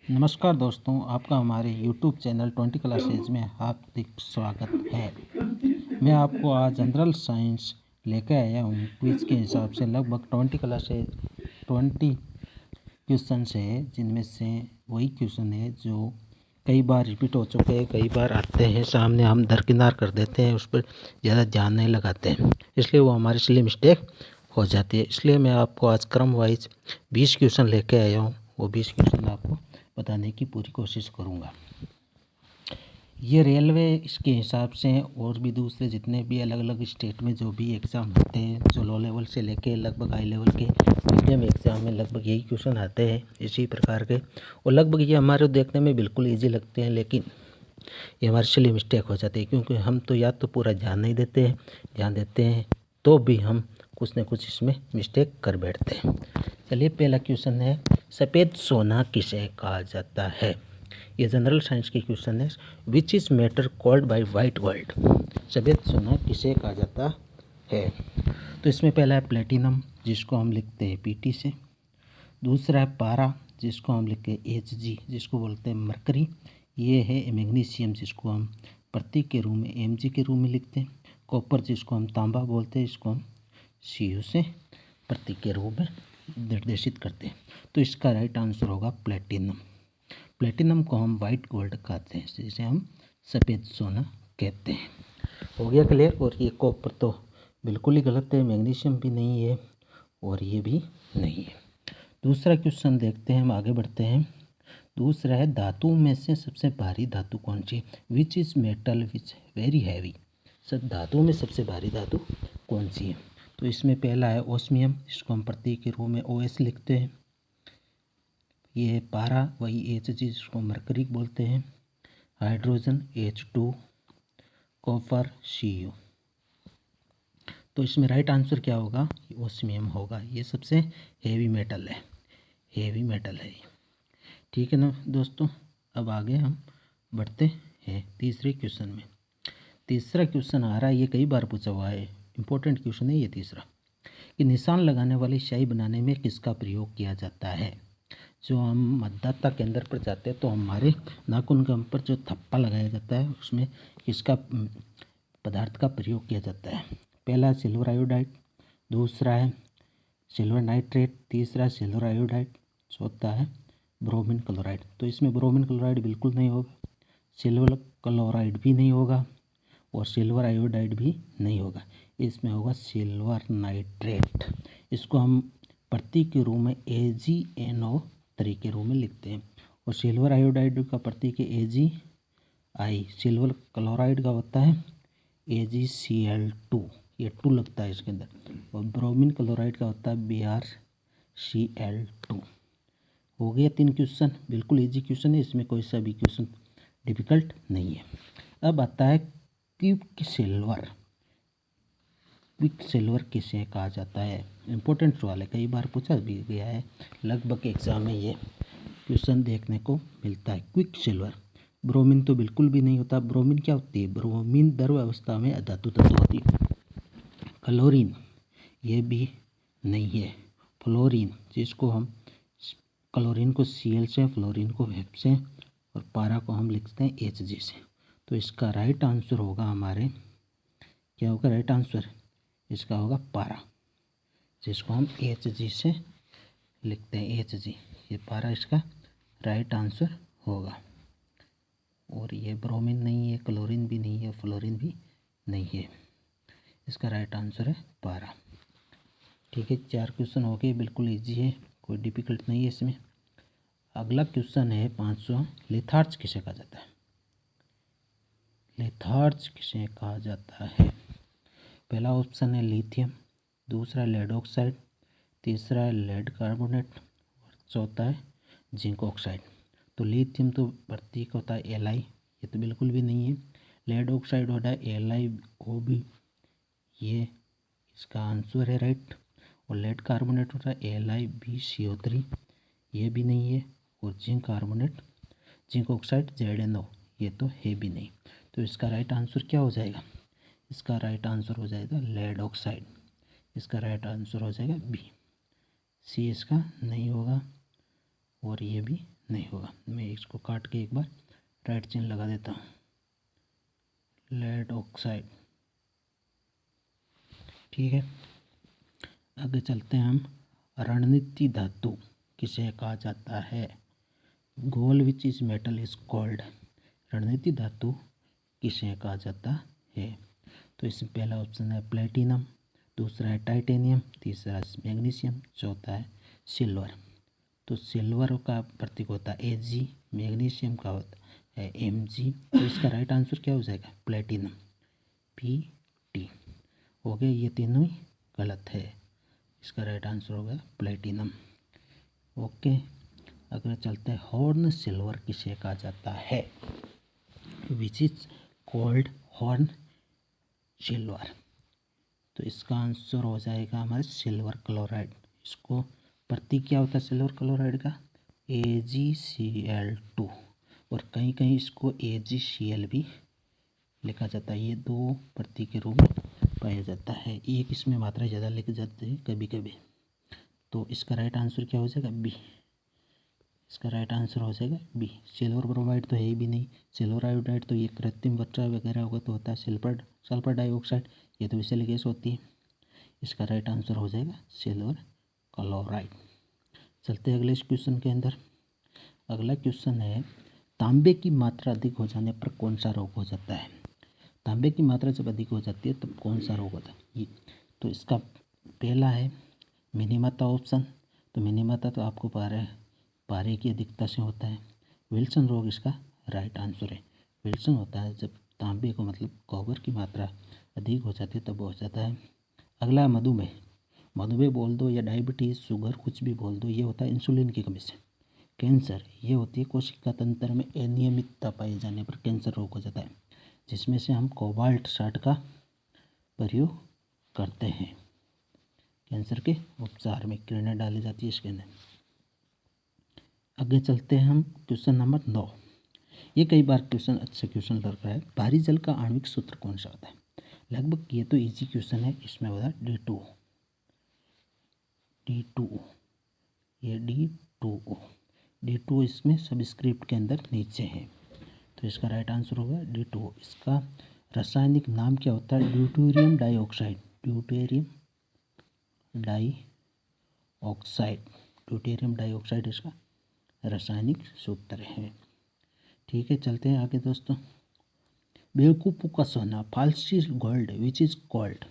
नमस्कार दोस्तों, आपका हमारे YouTube चैनल 20 क्लासेज में हार्दिक स्वागत है। मैं आपको आज जनरल साइंस लेकर आया हूँ। क्विज के हिसाब से लगभग 20 क्वेश्चन है, जिनमें से वही क्वेश्चन है जो कई बार रिपीट हो चुके हैं, कई बार आते हैं सामने, हम दरकिनार कर देते हैं, उस पर ज़्यादा ध्यान नहीं लगाते हैं, इसलिए वो हमारे लिए मिस्टेक हो जाती है। इसलिए मैं आपको आज क्रम वाइज 20 क्वेश्चन लेके आया हूँ। वो 20 क्वेश्चन आपको बताने की पूरी कोशिश करूँगा। ये रेलवे इसके हिसाब से और भी दूसरे जितने भी अलग अलग स्टेट में जो भी एग्ज़ाम होते हैं, जो लो लेवल से लेके लगभग हाई लेवल के मीडियम एग्ज़ाम में लगभग यही क्वेश्चन आते हैं इसी प्रकार के, और लगभग ये हमारे देखने में बिल्कुल ईजी लगते हैं, लेकिन ये हमारे लिए मिस्टेक हो जाती है, क्योंकि हम तो या तो पूरा ध्यान नहीं देते हैं, ध्यान देते हैं तो भी हम कुछ न कुछ इसमें मिस्टेक कर बैठते हैं। चलिए, पहला क्वेश्चन है, सफ़ेद सोना किसे कहा जाता है? ये जनरल साइंस की क्वेश्चन है। Which is matter called by white gold? सफ़ेद सोना किसे कहा जाता है? तो इसमें पहला है प्लेटिनम, जिसको हम लिखते हैं पीटी से। दूसरा है पारा, जिसको हम लिखते हैं एचजी, जिसको बोलते हैं मरकरी। ये है मैग्नीशियम, जिसको हम प्रतीक के रूप में एमजी के रूप में लिखते हैं। कॉपर, जिसको हम तांबा बोलते हैं, इसको हम सीयू से प्रतीक के रूप में निर्देशित करते हैं। तो इसका राइट आंसर होगा प्लेटिनम। प्लेटिनम को हम वाइट गोल्ड कहते हैं, जिसे हम सफ़ेद सोना कहते हैं। हो गया क्लियर। और ये कॉपर तो बिल्कुल ही गलत है, मैग्नीशियम भी नहीं है और ये भी नहीं है। दूसरा क्वेश्चन देखते हैं, हम आगे बढ़ते हैं। दूसरा है, धातु में से सबसे भारी धातु कौन सी? Which is metal which very heavy? सब धातु में सबसे भारी धातु कौन सी है? तो इसमें पहला है ओस्मियम, जिसको हम प्रतीक के रूप में OS लिखते हैं। ये है पारा, वही Hg, जिसको मरकरी बोलते हैं। Hydrogen H2, copper Cu। तो इसमें राइट आंसर क्या होगा? ओस्मियम होगा। ये सबसे हेवी मेटल है, हेवी मेटल है। ठीक है ना दोस्तों, अब आगे हम बढ़ते हैं तीसरे क्वेश्चन में। तीसरा क्वेश्चन आ रहा है, ये कई बार पूछा हुआ है, इंपॉर्टेंट क्वेश्चन है ये तीसरा, कि निशान लगाने वाली स्याही बनाने में किसका प्रयोग किया जाता है? जो हम मतदाता केंद्र पर जाते हैं तो हमारे नाखून के ऊपर जो थप्पा लगाया जाता है, उसमें किसका पदार्थ का प्रयोग किया जाता है? पहला सिल्वर आयोडाइड, दूसरा है सिल्वर नाइट्रेट, तीसरा सिल्वर आयोडाइड, चौथा है ब्रोमीन क्लोराइड। तो इसमें ब्रोमीन क्लोराइड बिल्कुल नहीं होगा, सिल्वर क्लोराइड भी नहीं होगा और सिल्वर आयोडाइड भी नहीं होगा। इसमें होगा सिल्वर नाइट्रेट। इसको हम प्रतीक के रूप में AgNO तरीके रूप में लिखते हैं। और सिल्वर आयोडाइड का प्रतीक है AgI। सिल्वर क्लोराइड का होता है AgCl2, ये 2 लगता है इसके अंदर। और ब्रोमीन क्लोराइड का होता है BrCl2। हो गया 3 क्वेश्चन, बिल्कुल इजी क्वेश्चन है, इसमें कोई सा भी क्वेश्चन डिफिकल्ट नहीं है। अब आता है क्विक सिल्वर। क्विक सिल्वर किसे कहा जाता है? इम्पोर्टेंट सवाल है, कई बार पूछा भी गया है, लगभग एग्जाम में ये क्वेश्चन देखने को मिलता है। क्विक सिल्वर, ब्रोमीन तो बिल्कुल भी नहीं होता। ब्रोमीन क्या होती है? ब्रोमीन द्रव अवस्था में अधातु तत्व होती है। क्लोरीन, ये भी नहीं है। फ्लोरीन, जिसको हम क्लोरीन को Cl से, फ्लोरीन को F से और पारा को हम लिखते हैं Hg से। तो इसका राइट आंसर होगा हमारे, क्या होगा राइट आंसर? इसका होगा पारा, जिसको हम Hg से लिखते हैं Hg। ये पारा इसका राइट आंसर होगा। और ये ब्रोमीन नहीं है, क्लोरीन भी नहीं है, फ्लोरीन भी नहीं है। इसका राइट आंसर है पारा। ठीक है, 4 क्वेश्चन हो गए, बिल्कुल इजी है, कोई डिफिकल्ट नहीं है इसमें। अगला क्वेश्चन है 5वां, लिथार्ज किसे कहा जाता है? लिथार्ज किसे कहा जाता है? पहला ऑप्शन है लिथियम, दूसरा लेड ऑक्साइड, तीसरा है लेड कार्बोनेट और चौथा है जिंक ऑक्साइड। तो लिथियम तो प्रतीक होता है Li, ये तो बिल्कुल भी नहीं है। लेड ऑक्साइड होता है LiOB, ये इसका आंसर है राइट। और लेड कार्बोनेट होता है LiBCO3, ये भी नहीं है। और zinc carbonate, zinc oxide ZnO, ये तो है भी नहीं। तो इसका राइट आंसर क्या हो जाएगा? इसका राइट आंसर हो जाएगा लेड ऑक्साइड। इसका राइट आंसर हो जाएगा B। C इसका नहीं होगा और ये भी नहीं होगा। मैं इसको काट के एक बार राइट चिन्ह लगा देता हूँ। लेड ऑक्साइड, ठीक है। आगे चलते हैं हम। रणनीति धातु किसे कहा जाता है? Gold which is metal is called. रणनीति धातु किसे कहा जाता है? तो इसमें पहला ऑप्शन है प्लेटिनम, दूसरा है टाइटेनियम, तीसरा मैग्नीशियम, चौथा है सिल्वर। तो सिल्वर का प्रतीक होता है Ag, मैग्नीशियम का होता है Mg। तो इसका राइट आंसर क्या हो जाएगा? Platinum, Pt। हो गए, ये तीनों ही गलत है। इसका राइट आंसर होगा प्लेटिनम। ओके, अगला चलते हैं। हॉर्न सिल्वर किसे कहा जाता है? Which is called horn silver. तो इसका आंसर हो जाएगा हमारे सिल्वर क्लोराइड। इसको प्रतीक क्या होता है सिल्वर क्लोराइड का? AgCl2, और कहीं कहीं इसको AgCl भी लिखा जाता है। ये दो प्रतीक के रूप में पाया जाता है। एक इसमें मात्रा ज़्यादा लिखी जाती है कभी कभी। तो इसका राइट आंसर क्या हो जाएगा? बी। इसका राइट आंसर हो जाएगा बी। सिल्वर ब्रोमाइड तो है ही भी नहीं। सिल्वर आयोडाइड तो ये कृत्रिम वर्षा वगैरह होगा तो होता है। सल्फर डाइऑक्साइड ये तो विषैली गैस होती है। इसका राइट आंसर हो जाएगा सिल्वर क्लोराइड। चलते हैं अगले इस क्वेश्चन के अंदर। अगला क्वेश्चन है, तांबे की मात्रा अधिक हो जाने पर कौन सा रोग हो जाता है? तांबे की मात्रा जब अधिक हो जाती है तब कौन सा रोग होता है? ये तो इसका पहला है मिनीमाता ऑप्शन। तो मिनीमाता तो आपको पारे की अधिकता से होता है। विल्सन रोग इसका राइट आंसर है। विल्सन होता है जब तांबे को मतलब कॉपर की मात्रा अधिक हो जाती है तब हो जाता है। अगला मधुमेह। मधुमेह बोल दो या डायबिटीज़, शुगर, कुछ भी बोल दो, ये होता है इंसुलिन की कमी से। कैंसर ये होती है कोशिका तंत्र में अनियमितता पाए जाने पर कैंसर रोग हो जाता है, जिसमें से हम कोबाल्ट 60 का प्रयोग करते हैं। कैंसर के उपचार में किरणें डाली जाती है इसके अंदर। आगे चलते हैं हम क्वेश्चन नंबर 9। ये कई बार क्वेश्चन अच्छा क्वेश्चन लग रहा है। भारी जल का आणविक सूत्र कौन सा होता है? लगभग ये तो इजी क्वेश्चन है। इसमें होता है D2O। ये D2O इसमें सबस्क्रिप्ट के अंदर नीचे है। तो इसका राइट आंसर होगा D2O। इसका रासायनिक नाम क्या होता है? Deuterium dioxide. ड्यूटेरियम डाइऑक्साइड इसका रासायनिक सूत्र है। ठीक है, चलते हैं आगे दोस्तों। बेवकूफ़ों का सोना, फाल्सी गोल्ड विच इज़ कॉल्ड।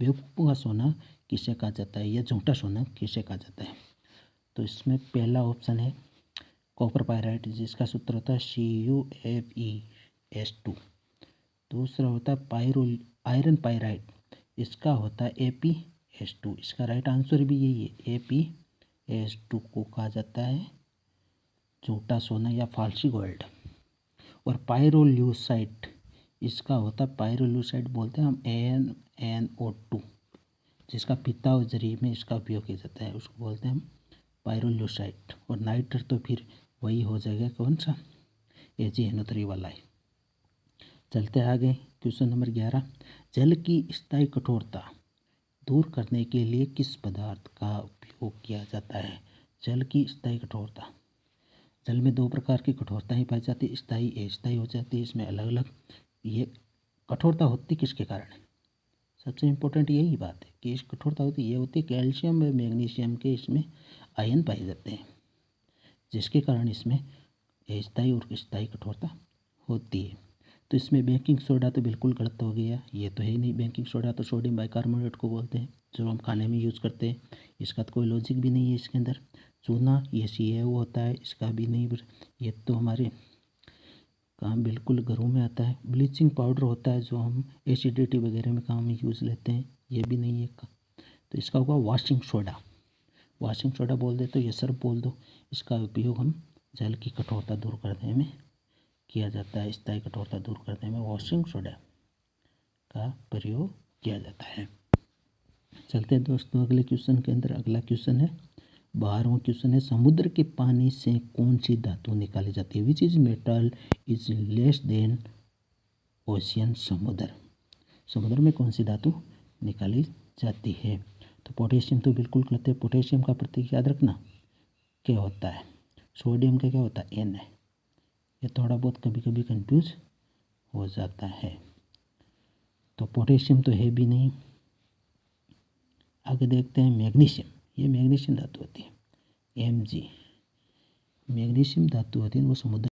बेवकूफ़ों का सोना किसे कहा जाता है या झूठा सोना किसे कहा जाता है? तो इसमें पहला ऑप्शन है कॉपर पायराइट, जिसका सूत्र होता है CuFeS2। दूसरा होता है आयरन पायराइट, इसका होता है ApS2। इसका राइट आंसर भी यही है, ApS2 को कहा जाता है झूठा सोना या फाल्सी गोल्ड। और पायरोल्यूसाइड, इसका होता है पायरोल्यूसाइड बोलते हैं हम AnNO2, जिसका पित्तावजरी में इसका उपयोग किया जाता है, उसको बोलते हैं हम पायरोल्यूसाइड। और नाइट्रेट तो फिर वही हो जाएगा कौन सा? AgNO3 वाला है। चलते आगे क्वेश्चन नंबर 11। जल की स्थायी कठोरता दूर करने के लिए किस पदार्थ का उपयोग किया जाता है? जल की स्थायी कठोरता। जल में दो प्रकार की कठोरताएं पाई जाती है, स्थायी अस्थायी हो जाती है। इसमें अलग अलग ये कठोरता होती किसके कारण है? सबसे इम्पोर्टेंट यही बात है कि इस कठोरता होती है, ये होती है कैल्शियम व मैग्नीशियम के इसमें आयन पाए जाते हैं, जिसके कारण इसमें अस्थायी और स्थायी कठोरता होती है। तो इसमें बेकिंग सोडा तो बिल्कुल गलत हो गया, ये तो है ही नहीं। बेकिंग सोडा तो सोडियम बाइकार्बोनेट को बोलते हैं, जो हम खाने में यूज़ करते हैं। इसका तो कोई लॉजिक भी नहीं है इसके अंदर। चूना ये CaO होता है, इसका भी नहीं। ये तो हमारे काम बिल्कुल घरों में आता है। ब्लीचिंग पाउडर होता है जो हम एसिडिटी वगैरह में काम में यूज़ लेते हैं, ये भी नहीं है। तो इसका होगा वाशिंग सोडा। वाशिंग सोडा बोल दे तो ये सर्फ बोल दो। इसका उपयोग हम जल की कठोरता दूर करने में किया जाता है। स्थायी कठोरता दूर करने में वाशिंग सोडा का प्रयोग किया जाता है। चलते हैं दोस्तों अगले क्वेश्चन के अंदर। अगला क्वेश्चन है 12वां क्वेश्चन है, समुद्र के पानी से कौन सी धातु निकाली जाती है? Which is metal is less than ocean. समुद्र में कौन सी धातु निकाली जाती है? तो पोटेशियम तो बिल्कुल गलत है। पोटेशियम का प्रतीक याद रखना क्या होता है? सोडियम का क्या होता है Na। ये थोड़ा बहुत कभी कभी कंफ्यूज हो जाता है। तो पोटेशियम तो है भी नहीं। आगे देखते हैं मैग्नीशियम। ये मैग्नीशियम धातु होती है Mg। मैग्नीशियम धातु होती है वो समुद्र